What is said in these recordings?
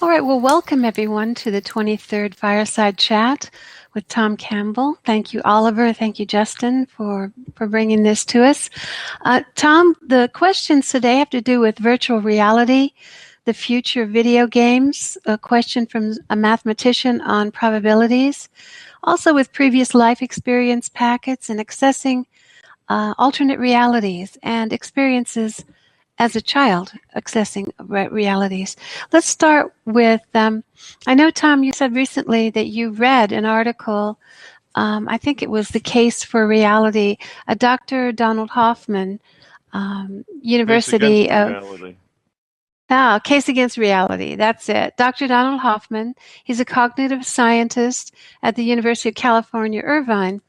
All right, well, welcome everyone to the 23rd Fireside Chat with Tom Campbell. Thank you, Oliver. Thank you, Justin, for bringing this to us. Tom, the questions today have to do with virtual reality, the future of video games, a question from a mathematician on probabilities, also with previous life experience packets and accessing alternate realities and experiences as a child accessing realities. Let's start with, I know, Tom, you said recently that you read an article, I think it was The Case for Reality, a Dr. Donald Hoffman, University of... Reality. Case Against Reality, that's it. Dr. Donald Hoffman, he's a cognitive scientist at the University of California, Irvine,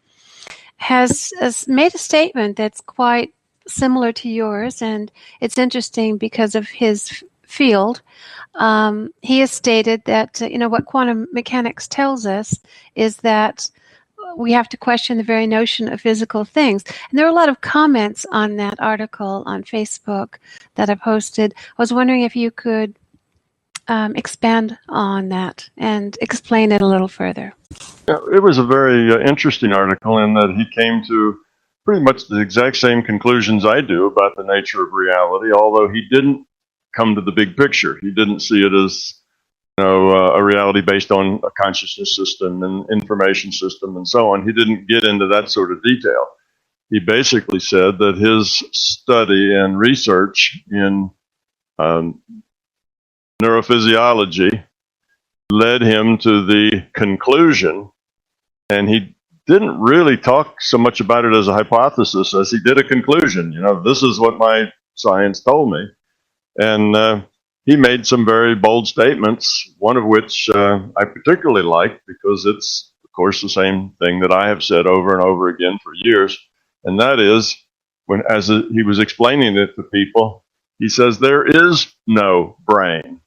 has made a statement that's quite similar to yours, and it's interesting because of his field. He has stated that, what quantum mechanics tells us is that we have to question the very notion of physical things. And there are a lot of comments on that article on Facebook that I posted. I was wondering if you could expand on that and explain it a little further. Yeah, it was a very interesting article in that he came to pretty much the exact same conclusions I do about the nature of reality, although he didn't come to the big picture. He didn't see it as a reality based on a consciousness system and information system and so on. He didn't get into that sort of detail. He basically said that his study and research in neurophysiology led him to the conclusion, and he didn't really talk so much about it as a hypothesis as he did a conclusion. This is what my science told me. And he made some very bold statements, one of which I particularly like because it's, of course, the same thing that I have said over and over again for years. And that is, he was explaining it to people, he says, there is no brain.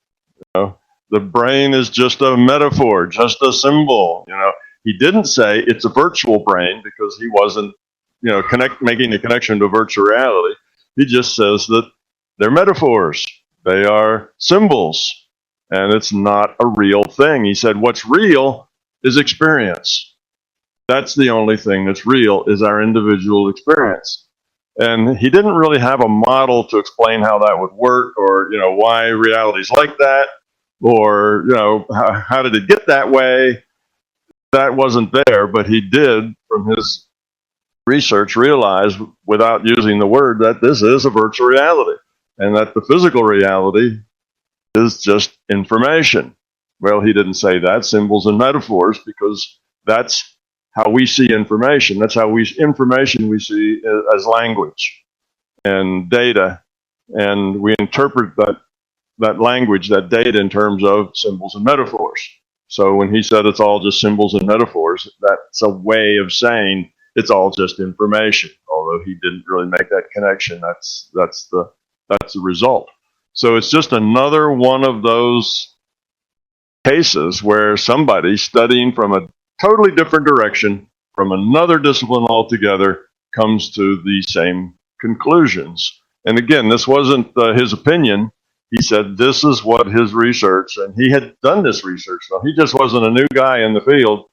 The brain is just a metaphor, just a symbol. He didn't say it's a virtual brain because he wasn't, making a connection to virtual reality. He just says that they're metaphors. They are symbols, and it's not a real thing. He said what's real is experience. That's the only thing that's real is our individual experience. And he didn't really have a model to explain how that would work or, why reality's like that or, how did it get that way? That wasn't there, but he did, from his research, realize without using the word that this is a virtual reality and that the physical reality is just information. Well, he didn't say that, symbols and metaphors, because that's how we see information. That's how information we see as language and data, and we interpret that language, that data, in terms of symbols and metaphors. So when he said it's all just symbols and metaphors, that's a way of saying it's all just information. Although he didn't really make that connection, that's the result. So it's just another one of those cases where somebody studying from a totally different direction, from another discipline altogether, comes to the same conclusions. And again, this wasn't his opinion. He said this is what his research, and he had done this research. So he just wasn't a new guy in the field.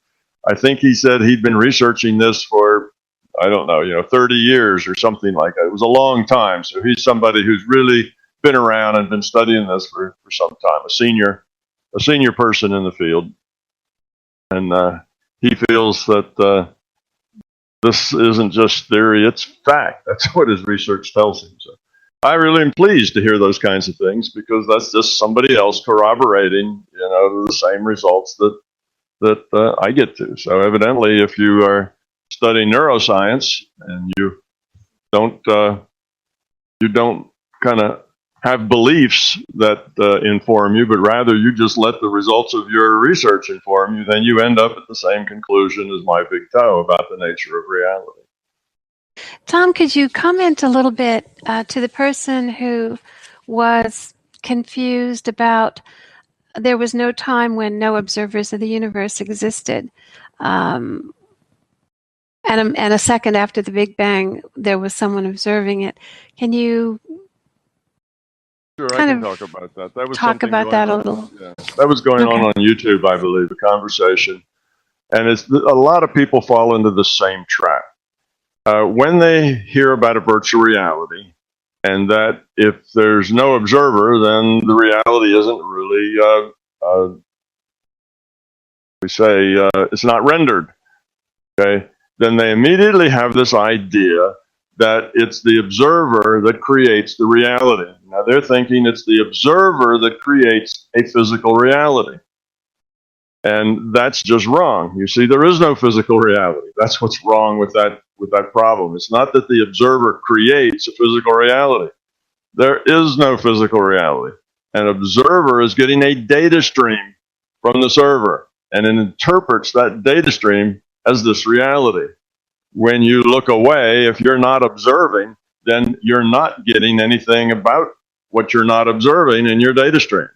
I think he said he'd been researching this for, 30 years or something like that. It was a long time. So he's somebody who's really been around and been studying this for some time, a senior person in the field. And he feels that this isn't just theory, it's fact. That's what his research tells him. So I really am pleased to hear those kinds of things because that's just somebody else corroborating, the same results that I get to. So evidently, if you are studying neuroscience and you don't kind of have beliefs that inform you, but rather you just let the results of your research inform you, then you end up at the same conclusion as my big toe about the nature of reality. Tom, could you comment a little bit to the person who was confused about there was no time when no observers of the universe existed, and a second after the Big Bang there was someone observing it? Can you Sure, I kind can of talk about that. That was talk something about going that a on. little? Yeah, that was going Okay. on YouTube, I believe, a conversation. And a lot of people fall into the same trap. When they hear about a virtual reality, and that if there's no observer, then the reality isn't really, it's not rendered. Okay, then they immediately have this idea that it's the observer that creates the reality. Now they're thinking it's the observer that creates a physical reality. And that's just wrong. You see, there is no physical reality. That's what's wrong with that problem. It's not that the observer creates a physical reality. There is no physical reality. An observer is getting a data stream from the server, and it interprets that data stream as this reality. When you look away, if you're not observing, then you're not getting anything about what you're not observing in your data stream.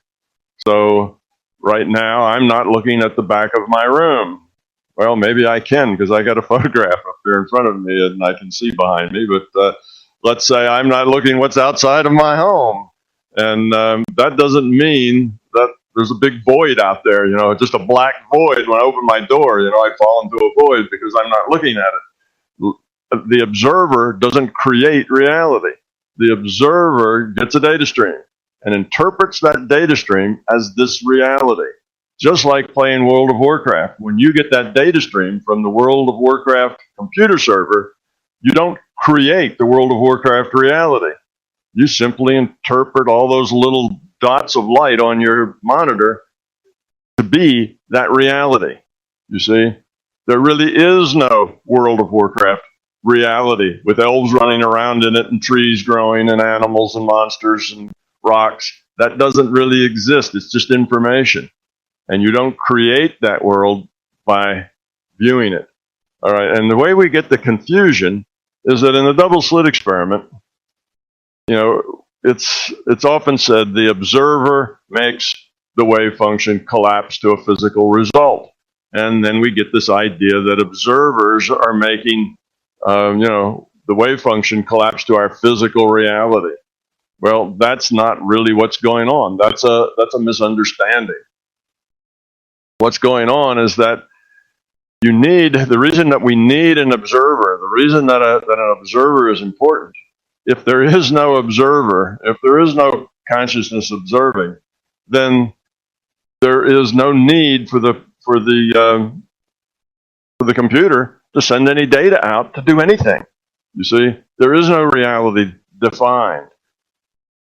So right now, I'm not looking at the back of my room. Well, maybe I can because I got a photograph up there in front of me and I can see behind me. But let's say I'm not looking what's outside of my home. And that doesn't mean that there's a big void out there, just a black void. When I open my door, I fall into a void because I'm not looking at it. The observer doesn't create reality. The observer gets a data stream and interprets that data stream as this reality. Just like playing World of Warcraft. When you get that data stream from the World of Warcraft computer server, you don't create the World of Warcraft reality. You simply interpret all those little dots of light on your monitor to be that reality. You see, there really is no World of Warcraft reality with elves running around in it and trees growing and animals and monsters and rocks. That doesn't really exist. It's just information. And you don't create that world by viewing it. All right. And the way we get the confusion is that in the double slit experiment, it's often said the observer makes the wave function collapse to a physical result. And then we get this idea that observers are making, the wave function collapse to our physical reality. Well, that's not really what's going on. That's a misunderstanding. What's going on is that the reason that we need an observer, the reason that an observer is important, if there is no observer, if there is no consciousness observing, then there is no need for the computer to send any data out to do anything. You see, there is no reality defined.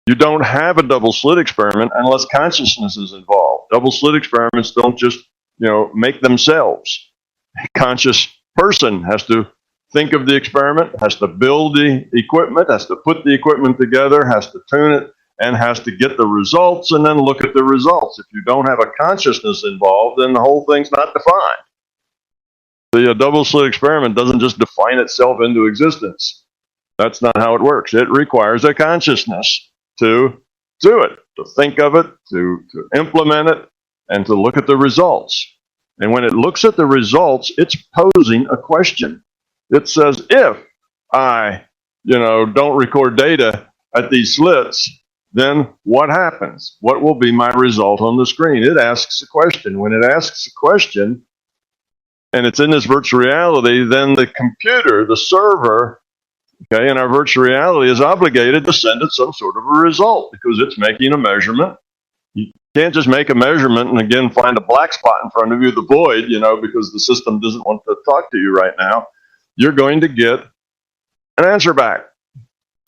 You don't have a double slit experiment unless consciousness is involved. Double slit experiments don't just, make themselves. A conscious person has to think of the experiment, has to build the equipment, has to put the equipment together, has to tune it, and has to get the results and then look at the results. If you don't have a consciousness involved, then the whole thing's not defined. The double slit experiment doesn't just define itself into existence. That's not how it works. It requires a consciousness to do it, to think of it, to implement it, and to look at the results. And when it looks at the results, it's posing a question. It says, if I, don't record data at these slits, then what happens? What will be my result on the screen? It asks a question. When it asks a question, and it's in this virtual reality, then the computer, the server, in our virtual reality is obligated to send it some sort of a result because it's making a measurement. You can't just make a measurement and again find a black spot in front of you, the void, because the system doesn't want to talk to you right now. You're going to get an answer back.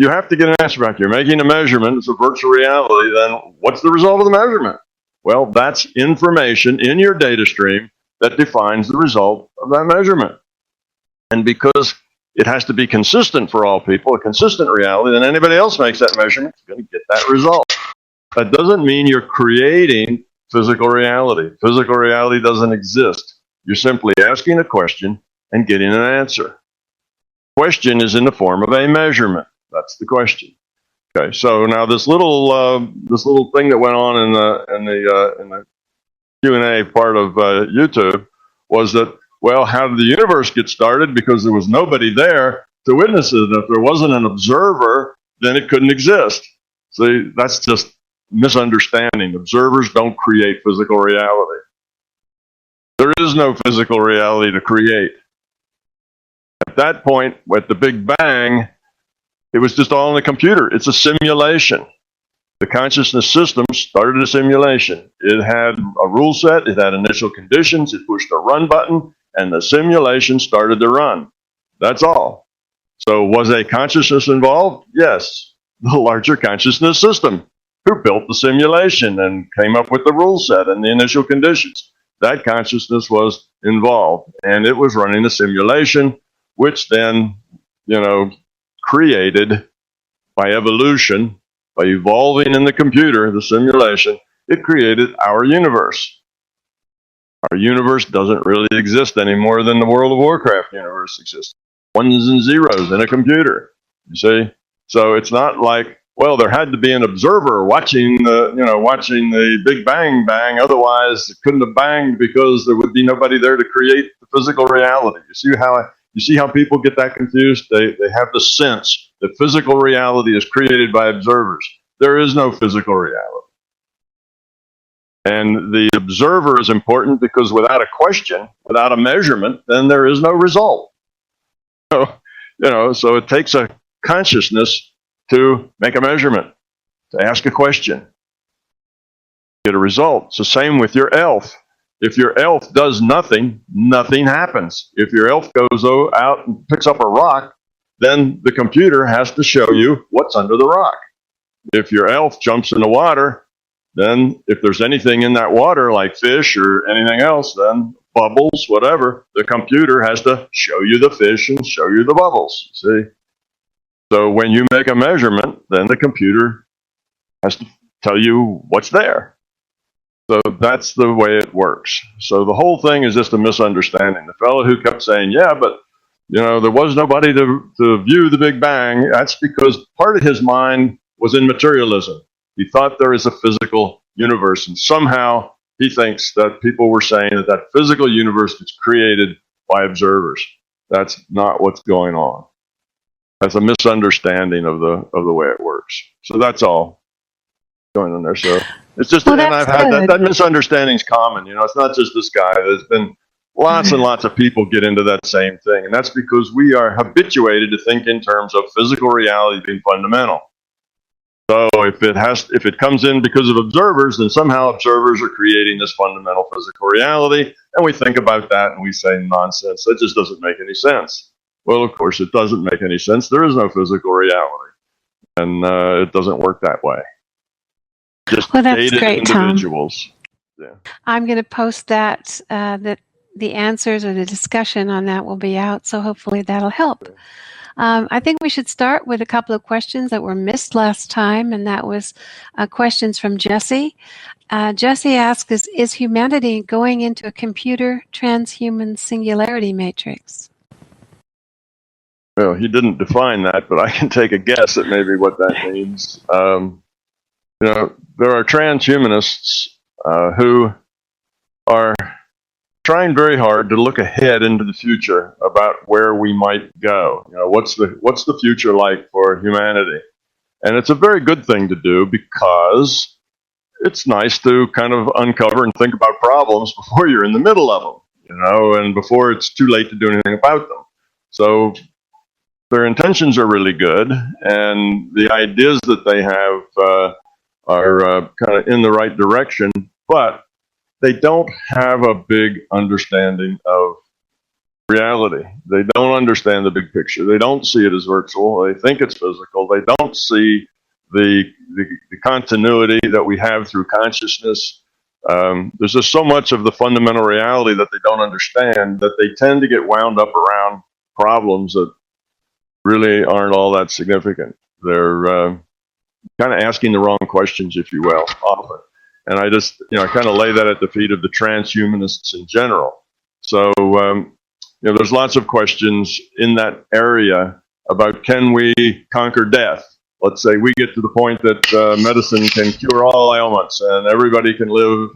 You have to get an answer back. You're making a measurement. It's a virtual reality. Then what's the result of the measurement? Well, that's information in your data stream that defines the result of that measurement. And because it has to be consistent for all people, a consistent reality, then anybody else makes that measurement is going to get that result. That doesn't mean you're creating physical reality. Physical reality doesn't exist. You're simply asking a question and getting an answer. Question is in the form of a measurement. That's the question. Okay, so now this little thing that went on in the Q&A part of YouTube was that, well, how did the universe get started? Because there was nobody there to witness it. And if there wasn't an observer, then it couldn't exist. See, that's just misunderstanding. Observers don't create physical reality. There is no physical reality to create. At that point, with the Big Bang, it was just all in the computer. It's a simulation. The consciousness system started a simulation. It had a rule set, it had initial conditions, it pushed a run button, and the simulation started to run. That's all. So was a consciousness involved? Yes. The larger consciousness system, who built the simulation and came up with the rule set and the initial conditions. That consciousness was involved, and it was running a simulation, which then, created by evolution, by evolving in the computer, the simulation, it created our universe. Our universe doesn't really exist any more than the World of Warcraft universe exists. Ones and zeros in a computer, you see? So it's not like, well, there had to be an observer watching the Big Bang bang, otherwise it couldn't have banged because there would be nobody there to create the physical reality. You see how people get that confused? They have the sense that physical reality is created by observers. There is no physical reality. And the observer is important because without a question, without a measurement, then there is no result. So it takes a consciousness to make a measurement, to ask a question, get a result. It's the same with your elf. If your elf does nothing, nothing happens. If your elf goes out and picks up a rock, then the computer has to show you what's under the rock. If your elf jumps in the water, then if there's anything in that water, like fish or anything else, then bubbles, whatever, the computer has to show you the fish and show you the bubbles, see? So when you make a measurement, then the computer has to tell you what's there. So that's the way it works. So the whole thing is just a misunderstanding. The fellow who kept saying, yeah, but there was nobody to view the Big Bang, that's because part of his mind was in materialism. He thought there is a physical universe, and somehow he thinks that people were saying that physical universe is created by observers. That's not what's going on. That's a misunderstanding of the way it works. So that's all going on there. So it's just, and I've had that misunderstanding is common. It's not just this guy. There's been lots and lots of people get into that same thing, and that's because we are habituated to think in terms of physical reality being fundamental. So if it comes in because of observers, then somehow observers are creating this fundamental physical reality, and we think about that and we say nonsense. That just doesn't make any sense. Well, of course, it doesn't make any sense. There is no physical reality, and it doesn't work that way. Just that's great, individuals. Tom. Yeah. I'm going to post that the answers or the discussion on that will be out, so hopefully that'll help. I think we should start with a couple of questions that were missed last time, and that was questions from Jesse. Jesse asks, is humanity going into a computer transhuman singularity matrix? Well, he didn't define that, but I can take a guess at maybe what that means. There are transhumanists who are trying very hard to look ahead into the future about where we might go. What's the future like for humanity? And it's a very good thing to do because it's nice to kind of uncover and think about problems before you're in the middle of them, and before it's too late to do anything about them. So their intentions are really good, and the ideas that they have are kind of in the right direction, but they don't have a big understanding of reality. They don't understand the big picture. They don't see it as virtual. They think it's physical. They don't see the continuity that we have through consciousness. There's just so much of the fundamental reality that they don't understand that they tend to get wound up around problems that really aren't all that significant. They're kind of asking the wrong questions, if you will, often. And I just, I kind of lay that at the feet of the transhumanists in general. So, there's lots of questions in that area about, can we conquer death? Let's say we get to the point that medicine can cure all ailments and everybody can live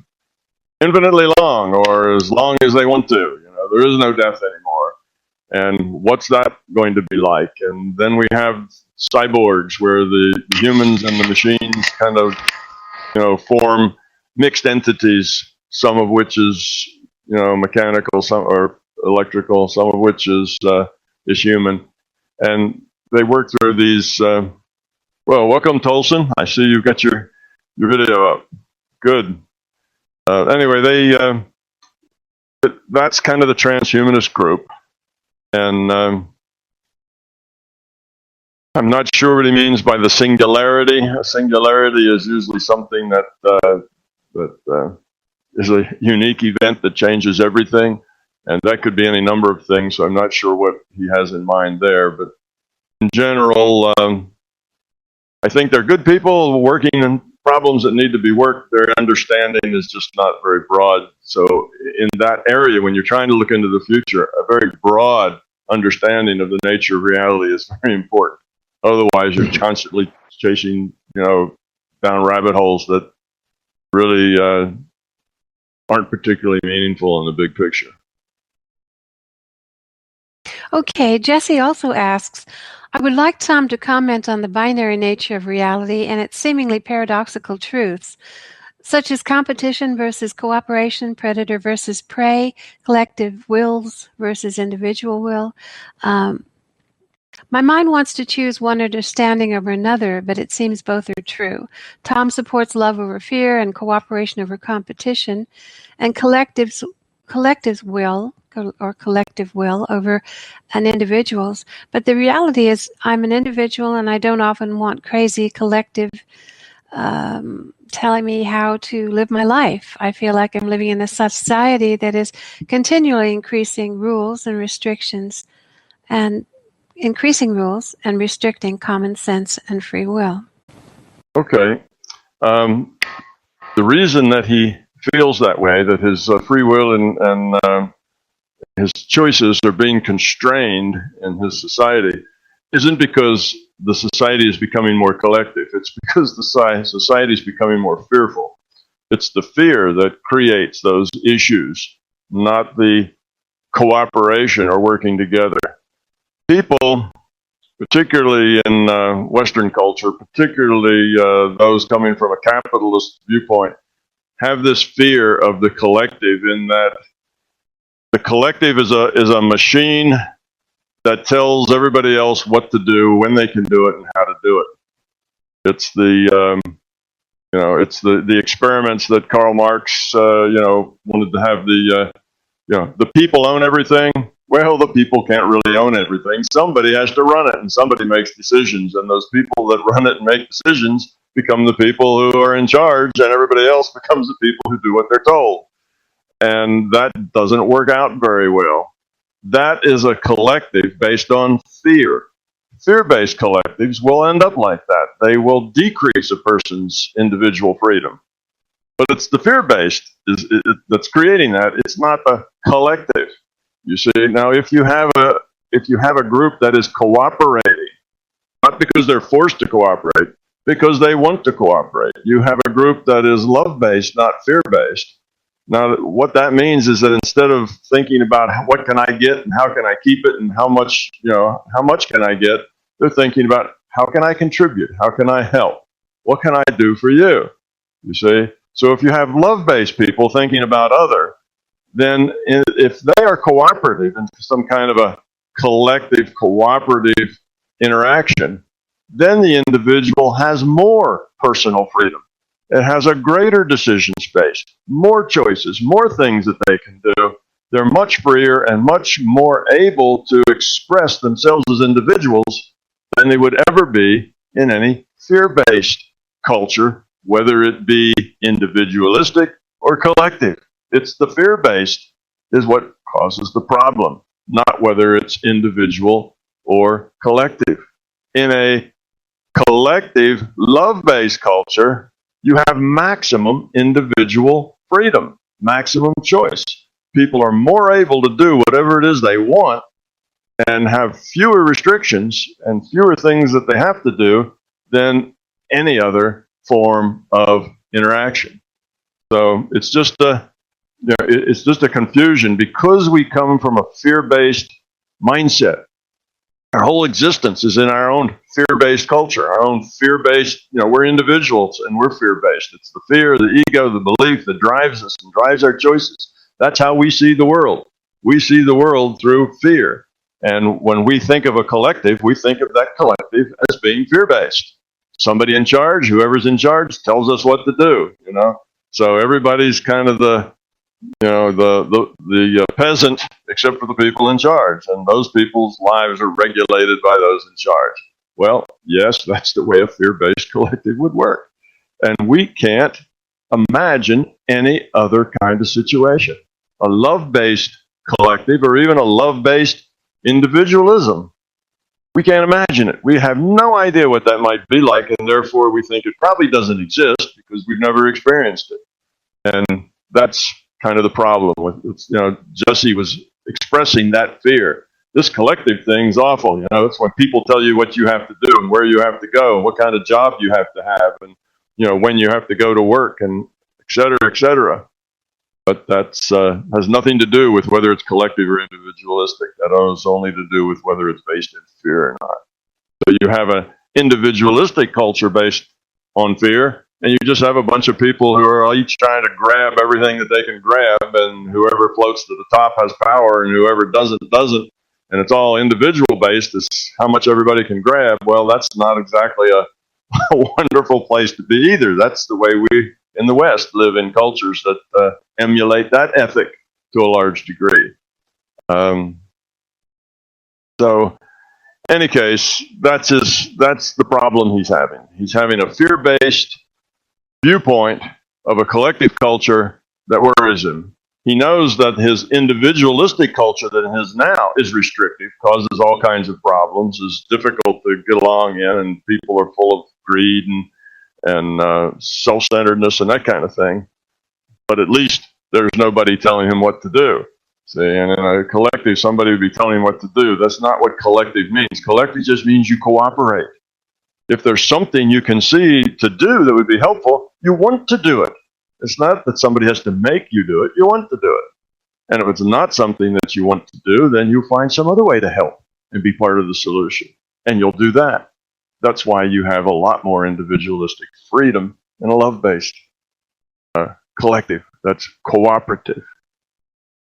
infinitely long or as long as they want to. There is no death anymore. And what's that going to be like? And then we have cyborgs where the humans and the machines kind of form mixed entities, some of which is, mechanical, some or electrical, some of which is human. And they work through these, well, welcome, Tolson. I see you've got your video up. Good. Anyway, that's kind of the transhumanist group. And I'm not sure what he means by the singularity. A singularity is usually something that is a unique event that changes everything, and that could be any number of things. So I'm not sure what he has in mind there. But in general, I think they're good people working on problems that need to be worked. Their understanding is just not very broad. So in that area, when you're trying to look into the future, a very broad understanding of the nature of reality is very important. Otherwise, you're constantly chasing, down rabbit holes that really aren't particularly meaningful in the big picture. Okay, Jesse also asks, I would like Tom to comment on the binary nature of reality and its seemingly paradoxical truths, such as competition versus cooperation, predator versus prey, collective wills versus individual will. My mind wants to choose one understanding over another, but it seems both are true. Tom supports love over fear and cooperation over competition, and collective's will or collective will over an individual's. But the reality is I'm an individual and I don't often want crazy collective telling me how to live my life. I feel like I'm living in a society that is continually increasing rules and restrictions and restricting common sense and free will. Okay. The reason that he feels that way, that his free will and his choices are being constrained in his society, isn't because the society is becoming more collective. It's because the society is becoming more fearful. It's the fear that creates those issues, not the cooperation or working together. People, particularly in Western culture, particularly those coming from a capitalist viewpoint, have this fear of the collective, in that the collective is a machine that tells everybody else what to do, when they can do it, and how to do it. It's the experiments that Karl Marx wanted to have the people own everything. Well, the people can't really own everything. Somebody has to run it, and somebody makes decisions, and those people that run it and make decisions become the people who are in charge, and everybody else becomes the people who do what they're told. And that doesn't work out very well. That is a collective based on fear. Fear-based collectives will end up like that. They will decrease a person's individual freedom. But it's the fear-based that's creating that. It's not the collective. You see, now if you have a group that is cooperating, not because they're forced to cooperate, because they want to cooperate. You have a group that is love-based, not fear-based. Now, what that means is that instead of thinking about what can I get and how can I keep it and how much can I get, they're thinking about how can I contribute? How can I help? What can I do for you? You see? So if you have love-based people thinking about other, then if they are cooperative in some kind of a collective cooperative interaction, then the individual has more personal freedom. It has a greater decision space, more choices, more things that they can do. They're much freer and much more able to express themselves as individuals than they would ever be in any fear-based culture, whether it be individualistic or collective. It's the fear-based is what causes the problem, not whether it's individual or collective. In a collective, love-based culture, you have maximum individual freedom, maximum choice. People are more able to do whatever it is they want and have fewer restrictions and fewer things that they have to do than any other form of interaction. So it's just a confusion because we come from a fear-based mindset. Our whole existence is in our own fear-based culture, our own fear-based, we're individuals and we're fear-based. It's the fear, the ego, the belief that drives us and drives our choices. That's how we see the world. We see the world through fear. And when we think of a collective, we think of that collective as being fear-based. Somebody in charge, whoever's in charge, tells us what to do, So everybody's kind of the peasant, except for the people in charge, and those people's lives are regulated by those in charge. Well, yes, that's the way a fear-based collective would work, and we can't imagine any other kind of situation. A love-based collective, or even a love-based individualism, we can't imagine it. We have no idea what that might be like, and therefore we think it probably doesn't exist because we've never experienced it. And that's kind of the problem with, Jesse was expressing that fear. This collective thing's awful. It's when people tell you what you have to do and where you have to go and what kind of job you have to have and, when you have to go to work and et cetera, et cetera. But that's has nothing to do with whether it's collective or individualistic. That has only to do with whether it's based in fear or not. So you have an individualistic culture based on fear, and you just have a bunch of people who are each trying to grab everything that they can grab, and whoever floats to the top has power, and whoever doesn't. And it's all individual based. It's how much everybody can grab. Well, that's not exactly a wonderful place to be either. That's the way we in the West live in cultures that emulate that ethic to a large degree. So, any case, that's the problem he's having. He's having a fear-based viewpoint of a collective culture that worries him. He knows that his individualistic culture that he is now is restrictive, causes all kinds of problems, is difficult to get along in, and people are full of greed and self-centeredness and that kind of thing. But at least there's nobody telling him what to do. See, and in a collective, somebody would be telling him what to do. That's not what collective means. Collective just means you cooperate. If there's something you can see to do that would be helpful, you want to do it. It's not that somebody has to make you do it. You want to do it. And if it's not something that you want to do, then you'll find some other way to help and be part of the solution. And you'll do that. That's why you have a lot more individualistic freedom in a love-based collective that's cooperative.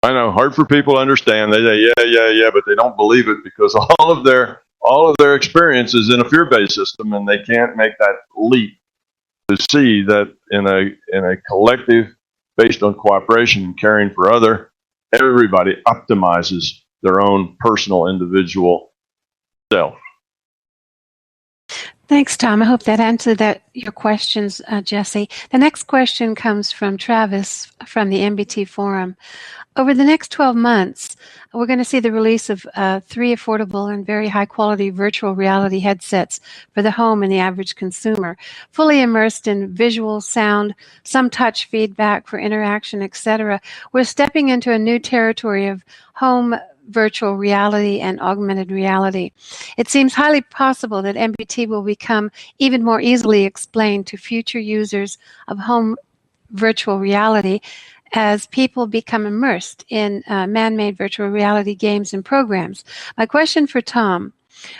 I know, hard for people to understand. They say, yeah, but they don't believe it because all of their experience is in a fear-based system, and they can't make that leap to see that in a collective based on cooperation and caring for everybody optimizes their own personal individual self. Thanks, Tom. I hope that answered your questions, Jesse. The next question comes from Travis from the MBT Forum. Over the next 12 months, we're going to see the release of 3 affordable and very high-quality virtual reality headsets for the home and the average consumer, fully immersed in visual, sound, some touch feedback for interaction, etc. We're stepping into a new territory of home virtual reality and augmented reality. It seems highly possible that MBT will become even more easily explained to future users of home virtual reality as people become immersed in man-made virtual reality games and programs. My question for Tom: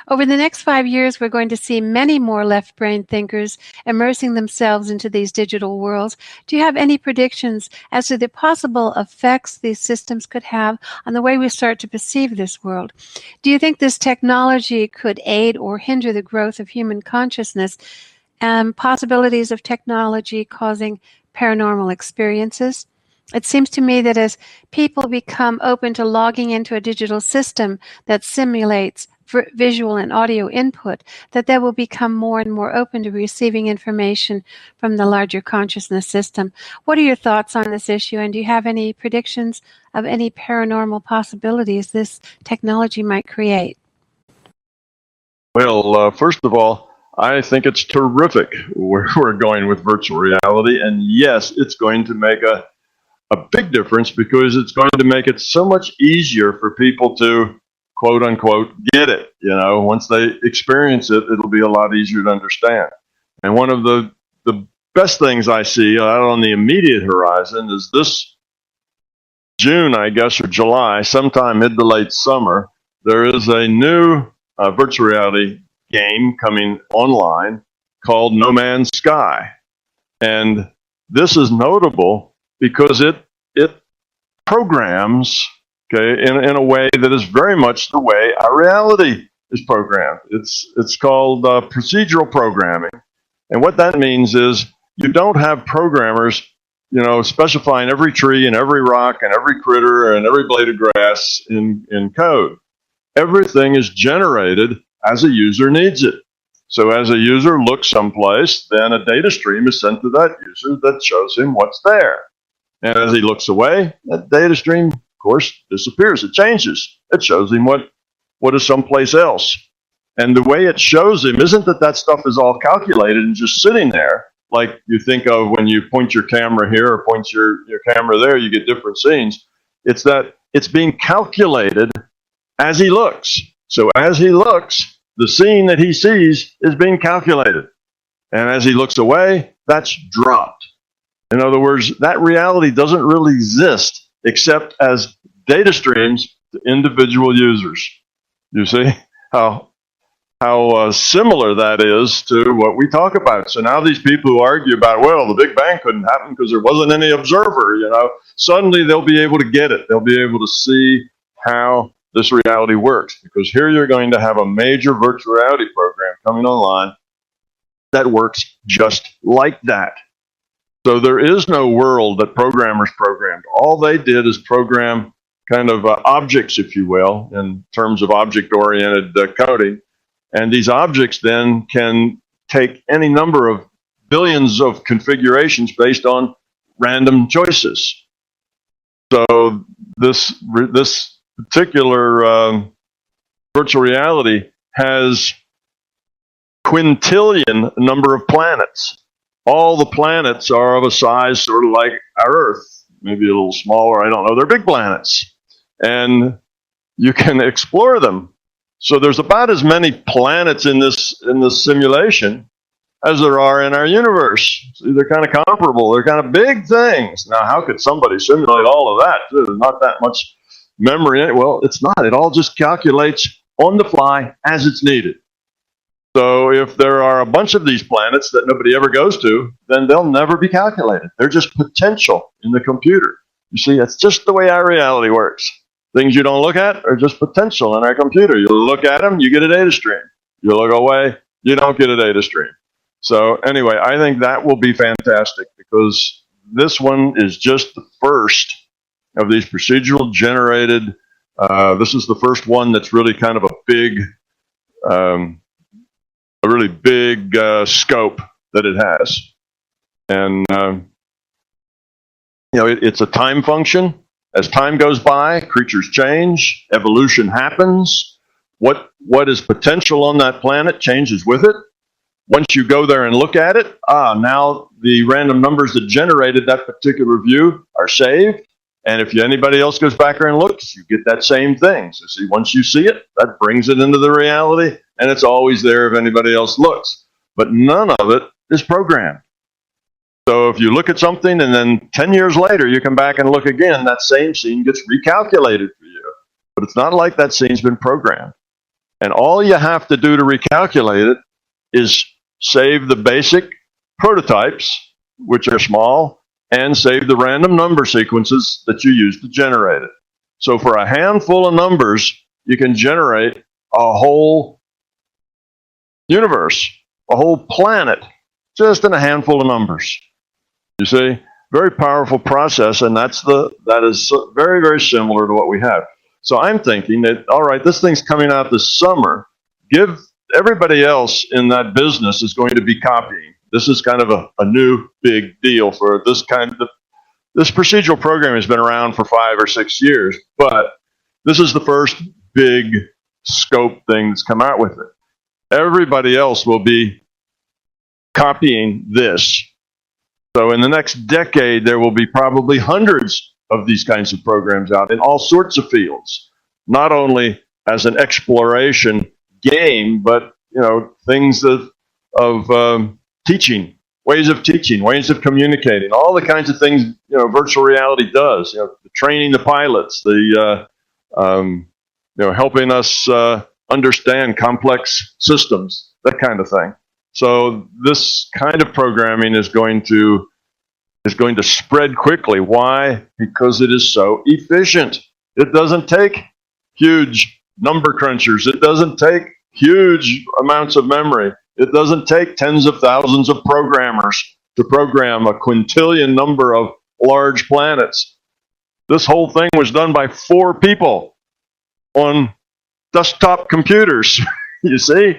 over the next 5 years, we're going to see many more left-brain thinkers immersing themselves into these digital worlds. Do you have any predictions as to the possible effects these systems could have on the way we start to perceive this world? Do you think this technology could aid or hinder the growth of human consciousness and possibilities of technology causing paranormal experiences? It seems to me that as people become open to logging into a digital system that simulates visual and audio input, that they will become more and more open to receiving information from the larger consciousness system. What are your thoughts on this issue, and do you have any predictions of any paranormal possibilities this technology might create? Well, first of all, I think it's terrific where we're going with virtual reality, and yes, it's going to make a big difference because it's going to make it so much easier for people to quote unquote get it. Once they experience it, it'll be a lot easier to understand. And one of the best things I see out on the immediate horizon is this June, I guess, or July, sometime mid to late summer, there is a new virtual reality game coming online called No Man's Sky. And this is notable because it programs, okay, in a way that is very much the way our reality is programmed. It's called procedural programming. And what that means is you don't have programmers, specifying every tree and every rock and every critter and every blade of grass in code. Everything is generated as a user needs it. So as a user looks someplace, then a data stream is sent to that user that shows him what's there. And as he looks away, that data stream, of course, disappears. It changes. It shows him what is someplace else. And the way it shows him isn't that stuff is all calculated and just sitting there, like you think of when you point your camera here or point your camera there, you get different scenes. It's that it's being calculated as he looks. So as he looks, the scene that he sees is being calculated. And as he looks away, that's dropped. In other words, that reality doesn't really exist except as data streams to individual users. You see how similar that is to what we talk about. So now these people who argue about, well, the Big Bang couldn't happen because there wasn't any observer, suddenly they'll be able to get it. They'll be able to see how this reality works, because here you're going to have a major virtual reality program coming online that works just like that. So there is no world that programmers programmed. All they did is program kind of objects, if you will, in terms of object-oriented coding. And these objects then can take any number of billions of configurations based on random choices. So this particular virtual reality has quintillion number of planets. All the planets are of a size sort of like our Earth, maybe a little smaller, I don't know. They're big planets. And you can explore them. So there's about as many planets in this simulation as there are in our universe. See, they're kind of comparable. They're kind of big things. Now, how could somebody simulate all of that? There's not that much memory in it. Well, it's not. It all just calculates on the fly as it's needed. So if there are a bunch of these planets that nobody ever goes to, then they'll never be calculated. They're just potential in the computer. You see, that's just the way our reality works. Things you don't look at are just potential in our computer. You look at them, you get a data stream. You look away, you don't get a data stream. So anyway, I think that will be fantastic, because this one is just the first of these procedural generated. This is the first one that's really kind of a really big scope that it has. And, it's a time function. As time goes by, creatures change, evolution happens. What is potential on that planet changes with it. Once you go there and look at it, now the random numbers that generated that particular view are saved. And if anybody else goes back there and looks, you get that same thing. So see, once you see it, that brings it into the reality, and it's always there if anybody else looks. But none of it is programmed. So if you look at something and then 10 years later you come back and look again, that same scene gets recalculated for you. But it's not like that scene's been programmed. And all you have to do to recalculate it is save the basic prototypes, which are small, and save the random number sequences that you use to generate it. So for a handful of numbers, you can generate a whole universe, a whole planet, just in a handful of numbers. You see, very powerful process, and that is very, very similar to what we have. So I'm thinking that, all right, this thing's coming out this summer. Give everybody else in that business is going to be copying. This is kind of a new big deal for this kind of. This procedural programming has been around for 5 or 6 years, but this is the first big scope thing that's come out with it. Everybody else will be copying this. So in the next decade, there will be probably hundreds of these kinds of programs out in all sorts of fields, not only as an exploration game, but things of teaching, ways of communicating, all the kinds of things virtual reality does. The training the pilots, the helping us understand complex systems, that kind of thing. So this kind of programming is going to spread quickly. Why? Because it is so efficient. It doesn't take huge number crunchers. It doesn't take huge amounts of memory. It doesn't take tens of thousands of programmers to program a quintillion number of large planets. This whole thing was done by 4 people on desktop computers, you see?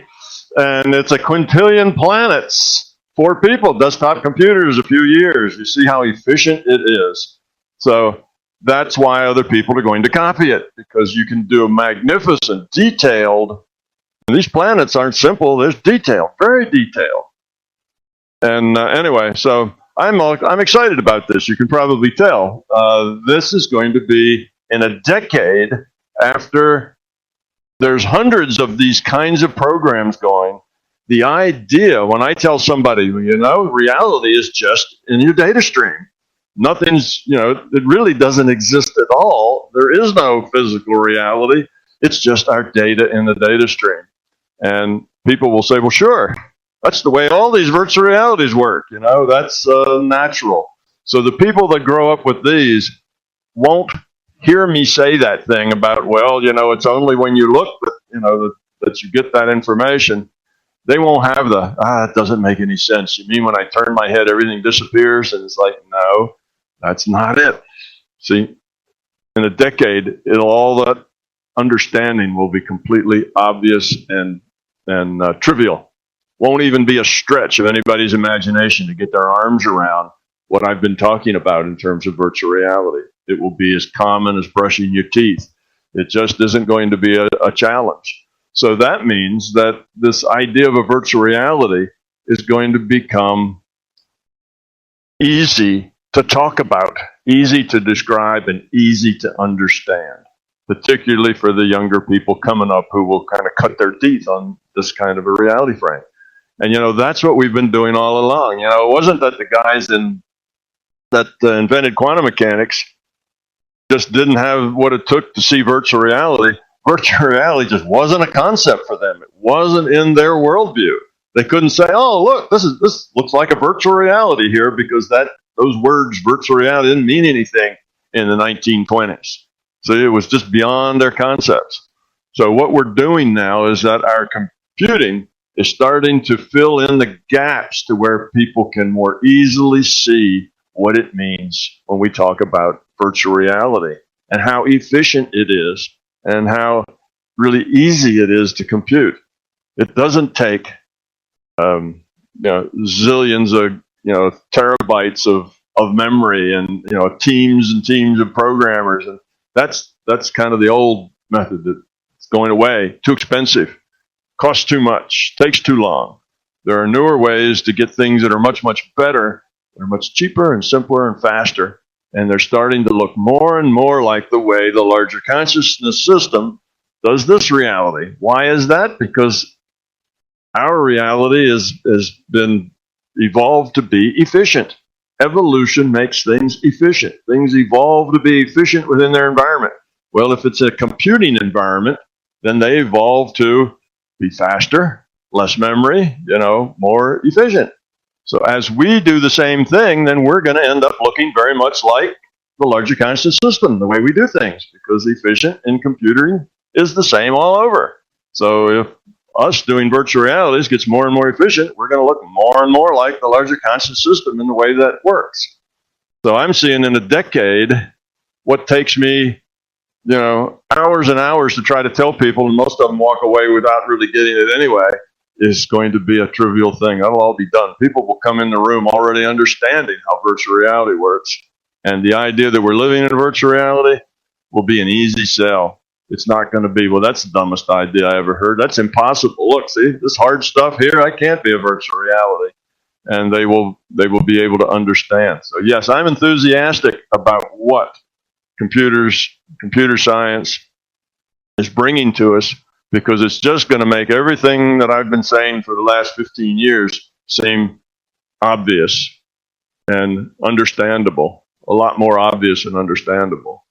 And it's a quintillion planets. 4 people, desktop computers, a few years. You see how efficient it is. So that's why other people are going to copy it, because you can do a magnificent, detailed, and these planets aren't simple, there's detail, very detailed. And anyway, so I'm excited about this. You can probably tell. This is going to be in a decade after there's hundreds of these kinds of programs going. The idea, when I tell somebody, reality is just in your data stream. Nothing's, it really doesn't exist at all. There is no physical reality. It's just our data in the data stream. And people will say, well, sure, that's the way all these virtual realities work. That's natural. So the people that grow up with these won't hear me say that thing about, well, it's only when you look that you get that information. They won't have it doesn't make any sense. You mean when I turn my head, everything disappears? And it's like, no, that's not it. See, in a decade, all that understanding will be completely obvious and trivial. Won't even be a stretch of anybody's imagination to get their arms around what I've been talking about in terms of virtual reality. It will be as common as brushing your teeth. It just isn't going to be a challenge. So that means that this idea of a virtual reality is going to become easy to talk about, easy to describe, and easy to understand, particularly for the younger people coming up who will kind of cut their teeth on this kind of a reality frame. And, that's what we've been doing all along. It wasn't that the guys that invented quantum mechanics just didn't have what it took to see virtual reality. Virtual reality just wasn't a concept for them. It wasn't in their worldview. They couldn't say, oh, look, this looks like a virtual reality here, because those words, virtual reality, didn't mean anything in the 1920s. So it was just beyond their concepts. So what we're doing now is that our computing is starting to fill in the gaps to where people can more easily see what it means when we talk about virtual reality and how efficient it is and how really easy it is to compute. It doesn't take zillions of terabytes of memory and teams and teams of programmers, and that's kind of the old method that's going away. Too expensive, costs too much, takes too long. There are newer ways to get things that are much, much better. They're much cheaper and simpler and faster, and they're starting to look more and more like the way the larger consciousness system does this reality. Why is that? Because our reality has been evolved to be efficient. Evolution makes things efficient. Things evolve to be efficient within their environment. Well, if it's a computing environment, then they evolve to be faster, less memory, more efficient. So as we do the same thing, then we're going to end up looking very much like the larger conscious system, the way we do things, because efficient in computing is the same all over. So if us doing virtual realities gets more and more efficient, we're going to look more and more like the larger conscious system in the way that works. So I'm seeing in a decade what takes me, hours and hours to try to tell people, and most of them walk away without really getting it anyway, is going to be a trivial thing. That'll all be done. People will come in the room already understanding how virtual reality works. And the idea that we're living in virtual reality will be an easy sell. It's not going to be, well, that's the dumbest idea I ever heard. That's impossible. Look, see, this hard stuff here, I can't be a virtual reality. And they will be able to understand. So yes, I'm enthusiastic about what computer science is bringing to us, because it's just going to make everything that I've been saying for the last 15 years seem obvious and understandable, a lot more obvious and understandable.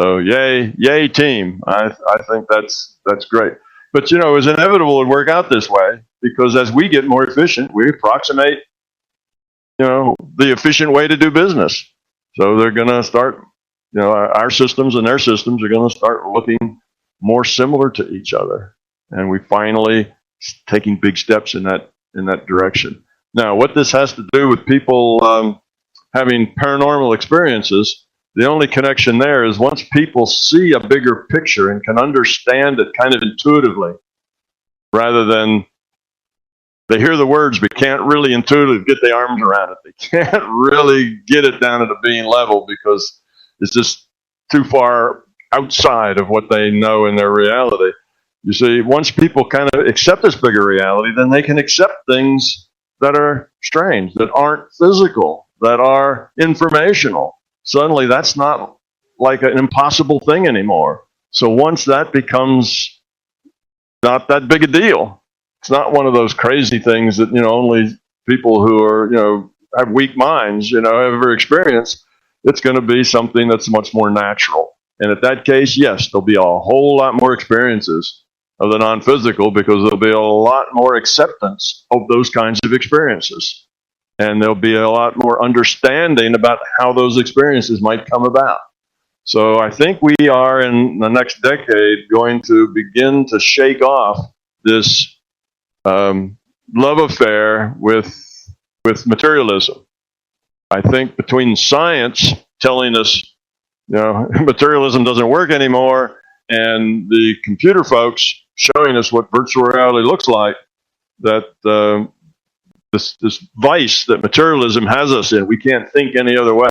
So yay team. I think that's great. But, you know, it was inevitable to work out this way because as we get more efficient, we approximate, you know, the efficient way to do business. So they're going to start, you know, our systems and their systems are going to start looking more similar to each other. And we finally taking big steps in that direction. Now, what this has to do with people having paranormal experiences, the only connection there is once people see a bigger picture and can understand it kind of intuitively, rather than they hear the words but can't really intuitively get their arms around it. They can't really get it down at a being level because it's just too far outside of what they know in their reality. You see, once people kind of accept this bigger reality, then they can accept things that are strange, that aren't physical, that are informational. Suddenly, that's not like an impossible thing anymore. So once that becomes not that big a deal, it's not one of those crazy things that, you know, only people who are, you know, have weak minds, you know, ever experience. It's going to be something that's much more natural. And at that case, yes, there'll be a whole lot more experiences of the non-physical because there'll be a lot more acceptance of those kinds of experiences. And there'll be a lot more understanding about how those experiences might come about. So I think we are in the next decade going to begin to shake off this love affair with materialism. I think between science telling us, you know, materialism doesn't work anymore, and the computer folks showing us what virtual reality looks like, that this vice that materialism has us in, we can't think any other way.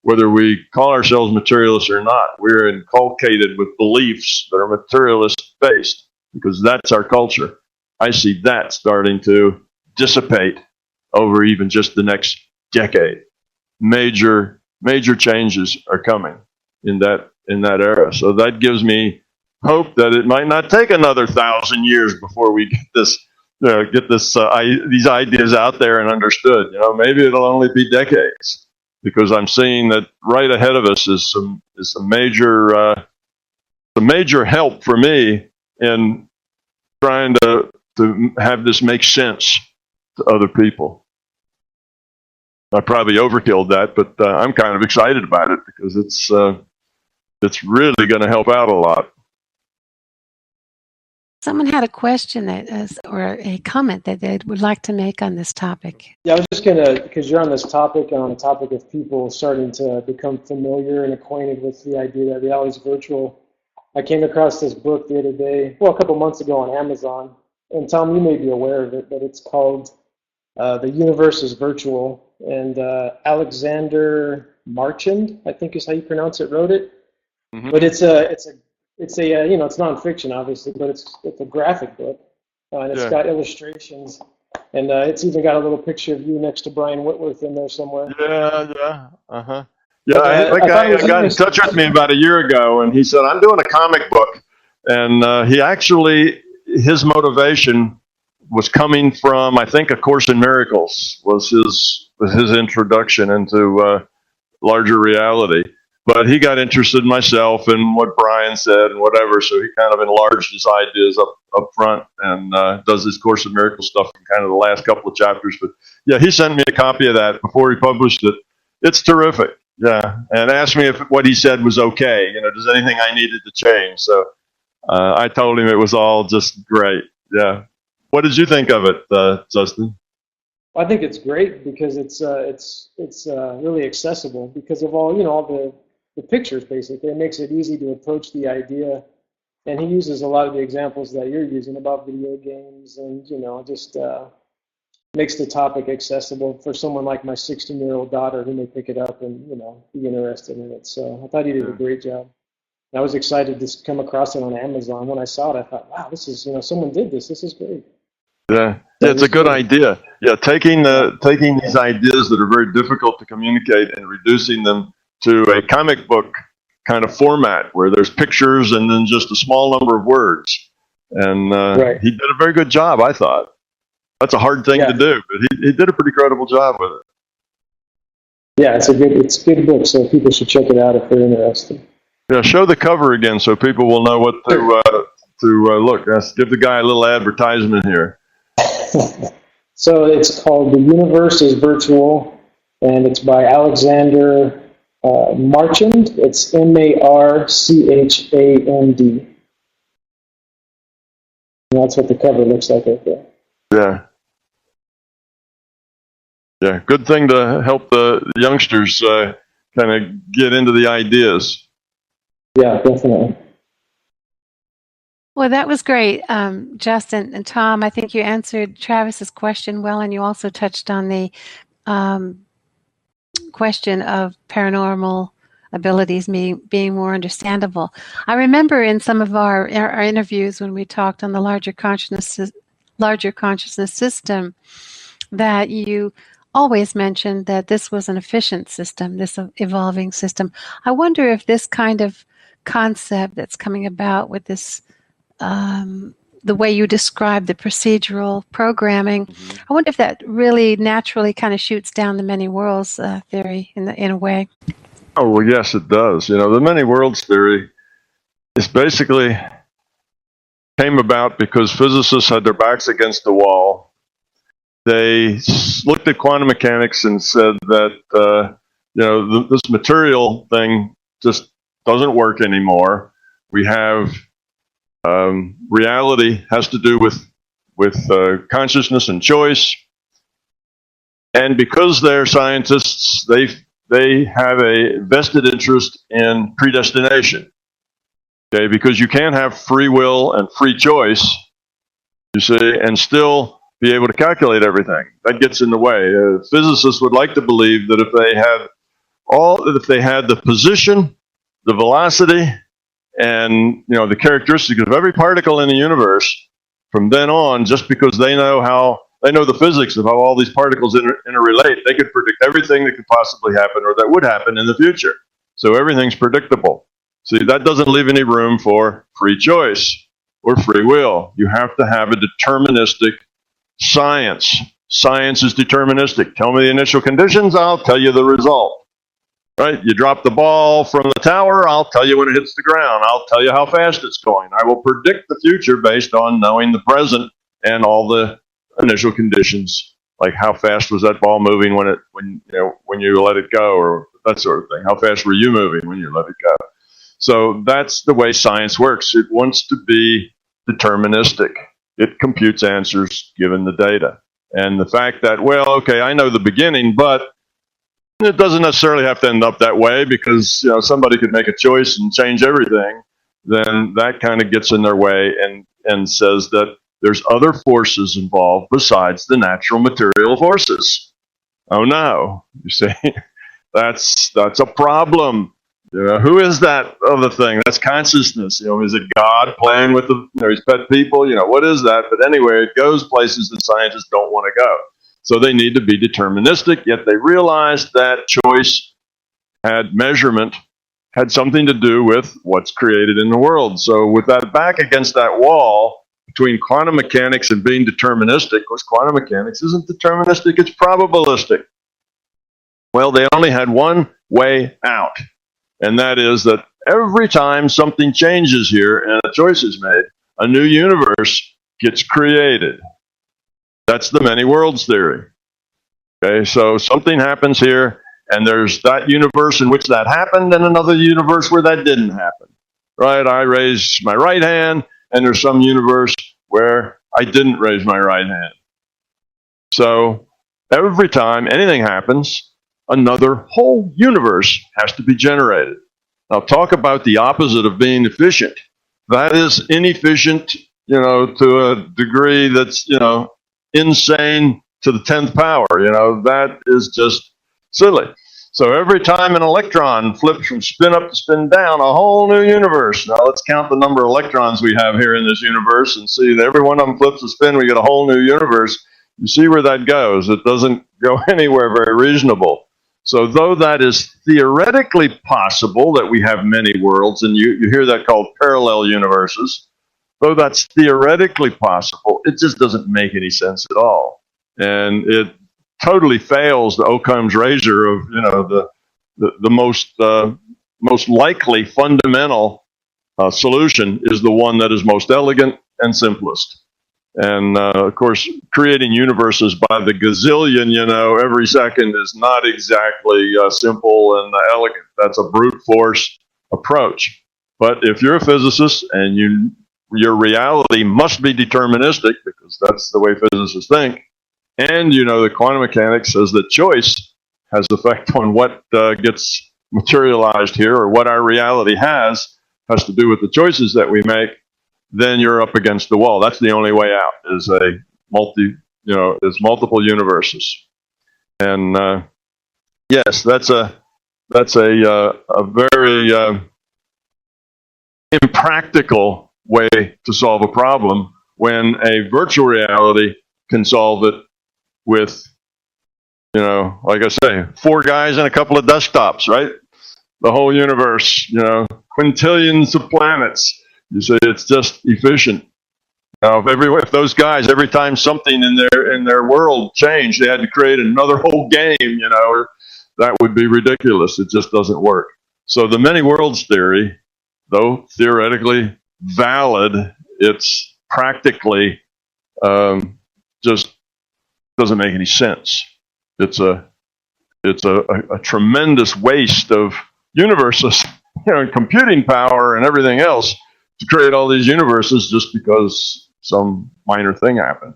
Whether we call ourselves materialists or not, we're inculcated with beliefs that are materialist-based because that's our culture. I see that starting to dissipate over even just the next decade. Major changes are coming in that era. So that gives me hope that it might not take another 1,000 years before we get these ideas out there and understood. You know, maybe it'll only be decades, because I'm seeing that right ahead of us is some major help for me in trying to have this make sense to other people. I probably overkilled that, but I'm kind of excited about it because it's really going to help out a lot. Someone had a question or a comment that they would like to make on this topic. Yeah, I was just going to, because you're on this topic and on the topic of people starting to become familiar and acquainted with the idea that reality is virtual. I came across this book the other day, a couple months ago on Amazon. And Tom, you may be aware of it, but it's called The Universe is Virtual. And Alexander Marchand, I think is how you pronounce it, wrote it. Mm-hmm. But it's nonfiction, obviously, but it's a graphic book, and it's got illustrations, and it's even got a little picture of you next to Brian Whitworth in there somewhere. Yeah, that guy got in touch with me about a year ago, and he said, I'm doing a comic book, and his motivation was coming from, I think, A Course in Miracles was his introduction into larger reality. But he got interested in myself and what Brian said and whatever, so he kind of enlarged his ideas up front and does his Course in Miracles stuff in kind of the last couple of chapters. But yeah, he sent me a copy of that before he published it. It's terrific, yeah, and asked me if what he said was okay. You know, does anything I needed to change? So I told him it was all just great. Yeah, what did you think of it, Justin? I think it's great because it's really accessible because of all the pictures, basically. It makes it easy to approach the idea, and he uses a lot of the examples that you're using about video games, and just makes the topic accessible for someone like my 16-year-old daughter who may pick it up and be interested in it. So I thought he did a great job. And I was excited to come across it on Amazon. When I saw it, I thought, wow, this is someone did this. This is great. Yeah, it's a good idea. Yeah, taking these ideas that are very difficult to communicate and reducing them to a comic book kind of format where there's pictures and then just a small number of words. And he did a very good job, I thought. That's a hard thing to do, but he did a pretty credible job with it. Yeah, it's a good book, so people should check it out if they're interested. Yeah, show the cover again so people will know what look. Let's give the guy a little advertisement here. So it's called The Universe is Virtual, and it's by Alexander Marchand. It's Marchand. And that's what the cover looks like right there. Yeah. Yeah, good thing to help the youngsters kind of get into the ideas. Yeah, definitely. Well, that was great, Justin and Tom. I think you answered Travis's question well, and you also touched on the question of paranormal abilities being more understandable. I remember in some of our interviews when we talked on the larger consciousness system that you always mentioned that this was an efficient system, this evolving system. I wonder if this kind of concept that's coming about with this, the way you describe the procedural programming, I wonder if that really naturally kind of shoots down the many worlds theory in a way. Oh, well, yes, it does. You know, the many worlds theory is basically came about because physicists had their backs against the wall. They looked at quantum mechanics and said that, this material thing just doesn't work anymore. We have reality has to do with consciousness and choice. And because they're scientists, they have a vested interest in predestination. Okay, because you can't have free will and free choice, you see, and still be able to calculate everything. That gets in the way. Physicists would like to believe that if they had the position, the velocity, and the characteristics of every particle in the universe, from then on, just because they know the physics of how all these particles interrelate, they could predict everything that could possibly happen or that would happen in the future. So everything's predictable. See, that doesn't leave any room for free choice or free will. You have to have a deterministic science. Science is deterministic. Tell me the initial conditions, I'll tell you the result. Right? You drop the ball from the tower, I'll tell you when it hits the ground. I'll tell you how fast it's going. I will predict the future based on knowing the present and all the initial conditions, like how fast was that ball moving when you let it go, or that sort of thing. How fast were you moving when you let it go? So that's the way science works. It wants to be deterministic. It computes answers given the data. And the fact that, I know the beginning, but it doesn't necessarily have to end up that way because somebody could make a choice and change everything. Then that kind of gets in their way and says that there's other forces involved besides the natural material forces. Oh no, you see, that's a problem. Who is that other thing? That's consciousness. Is it God playing with his pet people? What is that? But anyway, it goes places that scientists don't want to go. So they need to be deterministic, yet they realized that choice measurement had something to do with what's created in the world. So with that back against that wall between quantum mechanics and being deterministic, because quantum mechanics isn't deterministic, it's probabilistic. Well, they only had one way out, and that is that every time something changes here and a choice is made, a new universe gets created. That's the many worlds theory. Okay, so something happens here, and there's that universe in which that happened, and another universe where that didn't happen. Right? I raised my right hand, and there's some universe where I didn't raise my right hand. So every time anything happens, another whole universe has to be generated. Now, talk about the opposite of being efficient. That is inefficient, to a degree that's, insane to the 10th power. That is just silly. So every time an electron flips from spin up to spin down, a whole new universe. Now let's count the number of electrons we have here in this universe and see that every one of them flips a spin, we get a whole new universe. You see where that goes. It doesn't go anywhere very reasonable. So though that is theoretically possible that we have many worlds, and you hear that called parallel universes, though that's theoretically possible, it just doesn't make any sense at all. And it totally fails the Occam's razor of, the most likely fundamental solution is the one that is most elegant and simplest. And of course, creating universes by the gazillion, every second is not exactly simple and elegant. That's a brute force approach. But if you're a physicist and your reality must be deterministic, because that's the way physicists think, and the quantum mechanics says that choice has effect on what gets materialized here, or what our reality has to do with the choices that we make, then you're up against the wall. That's the only way out, is multiple universes. And yes, that's a very impractical way to solve a problem, when a virtual reality can solve it with, like I say, 4 guys and a couple of desktops, right? The whole universe, quintillions of planets. You say it's just efficient. Now, if those guys, every time something in their world changed, they had to create another whole game, that would be ridiculous. It just doesn't work. So the many worlds theory, though theoretically valid, it's practically just doesn't make any sense. It's a tremendous waste of universes, and computing power and everything else, to create all these universes just because some minor thing happened.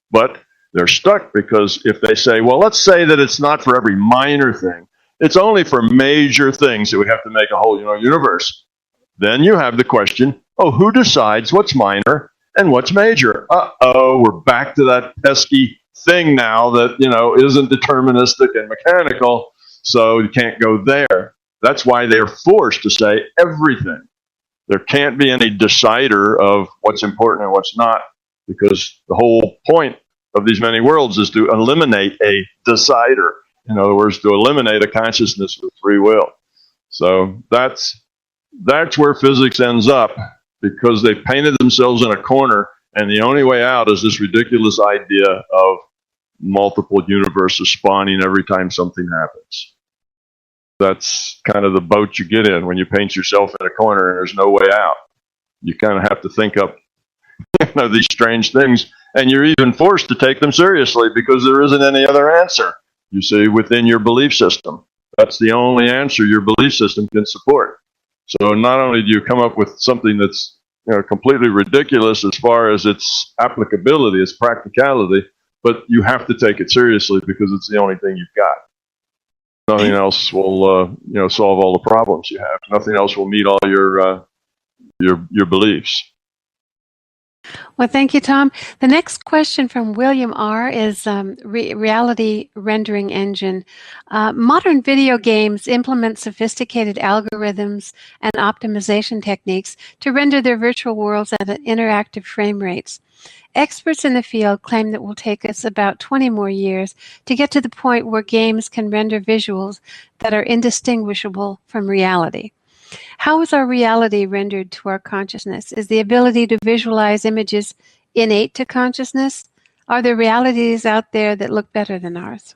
But they're stuck, because if they say, well, let's say that it's not for every minor thing, it's only for major things that we have to make a whole universe. Then you have the question, who decides what's minor and what's major? We're back to that pesky thing now that, isn't deterministic and mechanical, so you can't go there. That's why they're forced to say everything. There can't be any decider of what's important and what's not, because the whole point of these many worlds is to eliminate a decider. In other words, to eliminate a consciousness with free will. So that's where physics ends up, because they painted themselves in a corner, and the only way out is this ridiculous idea of multiple universes spawning every time something happens. That's kind of the boat you get in when you paint yourself in a corner and there's no way out. You kind of have to think up these strange things, and you're even forced to take them seriously, because there isn't any other answer, you see, within your belief system. That's the only answer your belief system can support. So not only do you come up with something that's completely ridiculous as far as its applicability, its practicality, but you have to take it seriously, because it's the only thing you've got. Nothing else will solve all the problems you have. Nothing else will meet all your beliefs. Well, thank you, Tom. The next question from William R. is reality rendering engine. Modern video games implement sophisticated algorithms and optimization techniques to render their virtual worlds at interactive frame rates. Experts in the field claim that it will take us about 20 more years to get to the point where games can render visuals that are indistinguishable from reality. How is our reality rendered to our consciousness? Is the ability to visualize images innate to consciousness? Are there realities out there that look better than ours?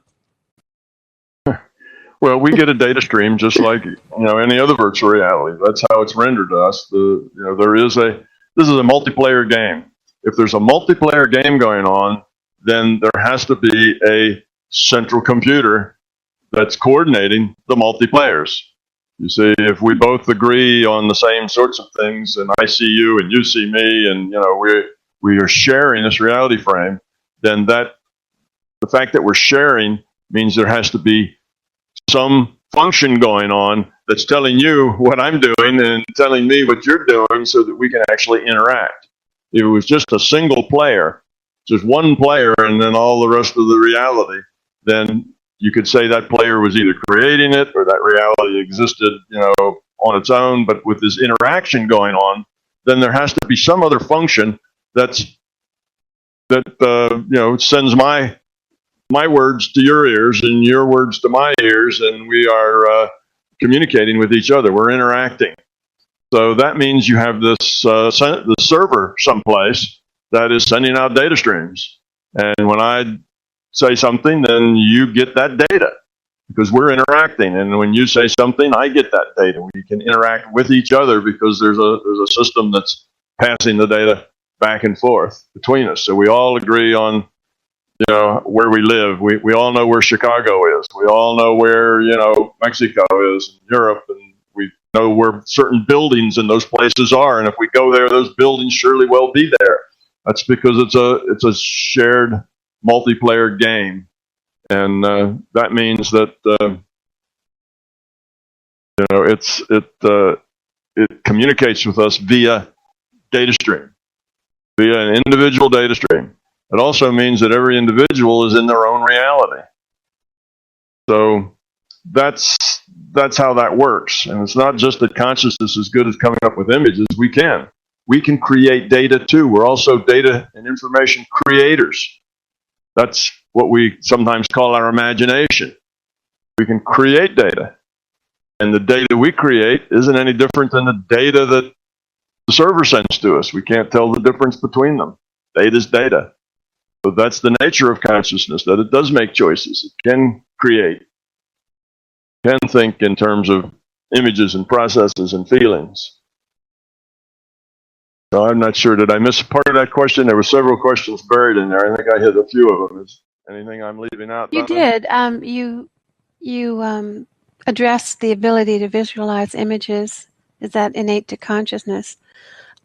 Well, we get a data stream just like any other virtual reality. That's how it's rendered to us. This is a multiplayer game. If there's a multiplayer game going on, then there has to be a central computer that's coordinating the multiplayers. You see, if we both agree on the same sorts of things, and I see you and you see me, and we are sharing this reality frame, then the fact that we're sharing means there has to be some function going on that's telling you what I'm doing and telling me what you're doing, so that we can actually interact. If it was just a single player, just one player, and then all the rest of the reality, then you could say that player was either creating it or that reality existed, on its own. But with this interaction going on, then there has to be some other function that sends my words to your ears and your words to my ears, and we are communicating with each other. We're interacting. So that means you have this the server someplace that is sending out data streams, and when I say something, then you get that data. because we're interacting. And when you say something, I get that data. We can interact with each other because there's a system that's passing the data back and forth between us. So we all agree on, where we live. We all know where Chicago is. We all know where, Mexico is, and Europe, and we know where certain buildings in those places are. And if we go there, those buildings surely will be there. That's because it's a shared multiplayer game. And that means that it communicates with us via data stream, via an individual data stream. It also means that every individual is in their own reality. So that's how that works. And it's not just that consciousness is good at coming up with images. We can create data too. We're also data and information creators. That's what we sometimes call our imagination. We can create data. And the data we create isn't any different than the data that the server sends to us. We can't tell the difference between them. Data is data. So that's the nature of consciousness, that it does make choices. It can create, can think in terms of images and processes and feelings. So I'm not sure, did I miss part of that question? There were several questions buried in there. I think I hit a few of them. Is anything I'm leaving out? You did. You addressed the ability to visualize images. Is that innate to consciousness?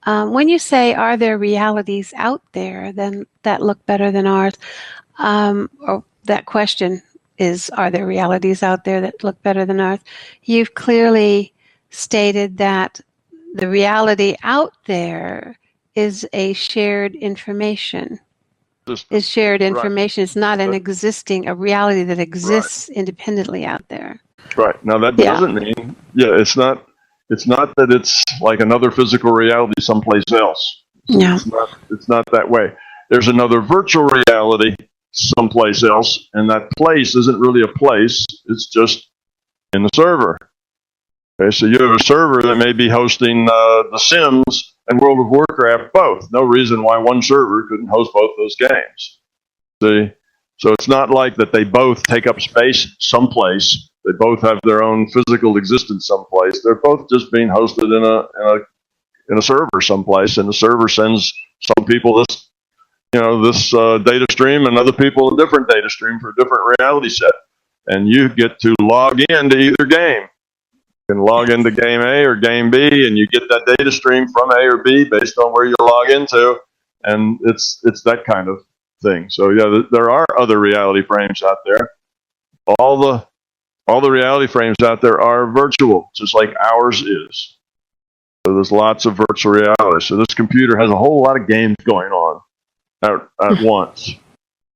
When you say, are there realities out there then that look better than ours? Or that question is, are there realities out there that look better than ours? You've clearly stated that the reality out there is a shared information. Is shared information. Right. It's not a reality that exists independently out there. Right. Now that doesn't mean, it's not that it's like another physical reality someplace else. No. It's not that way. There's another virtual reality someplace else, and that place isn't really a place. It's just in the server. Okay, so you have a server that may be hosting The Sims and World of Warcraft both. No reason why one server couldn't host both those games. See? So it's not like that they both take up space someplace. They both have their own physical existence someplace. They're both just being hosted in a server someplace, and the server sends some people this data stream, and other people a different data stream for a different reality set. And you get to log into either game. You can log into game A or game B, and you get that data stream from A or B based on where you log into, and it's that kind of thing. So there are other reality frames out there. All the reality frames out there are virtual, just like ours is. So there's lots of virtual reality. So this computer has a whole lot of games going on at once.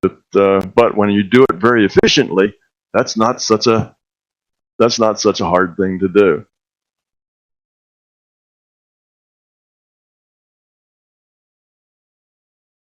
But when you do it very efficiently, that's not such a hard thing to do.